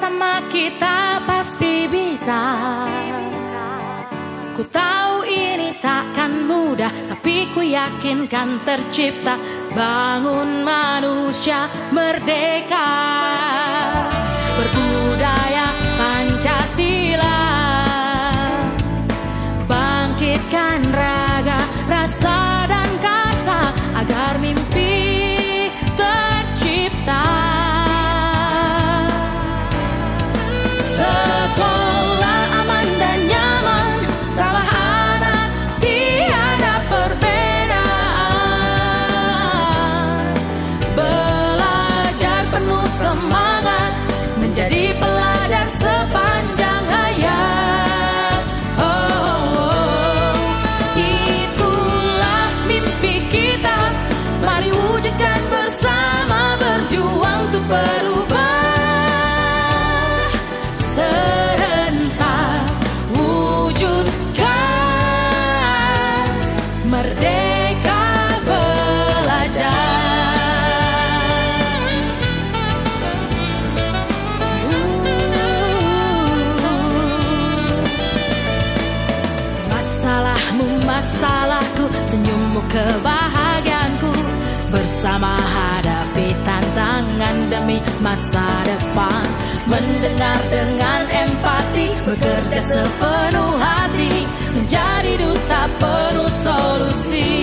bersama kita pasti bisa. Ku tahu ini takkan mudah, tapi ku yakin kan tercipta. Bangun manusia merdeka, berbudaya Pancasila, bangkitkan raga, rasa dan kasa agar mimpi tercipta. Sekolah aman dan nyaman, ramah anak, tiada perbedaan. Belajar penuh semangat, menjadi pelajar sepanjang hayat. Itulah mimpi kita, mari wujudkan bersama, berjuang untuk berubah. Serentak wujudkan merdeka belajar. Masalahmu masalahku, senyummu kebahagiaanku, bersama hadapi tantangan demi masa depan. Mendengar dengan empati, bekerja sepenuh hati, menjadi duta penuh solusi.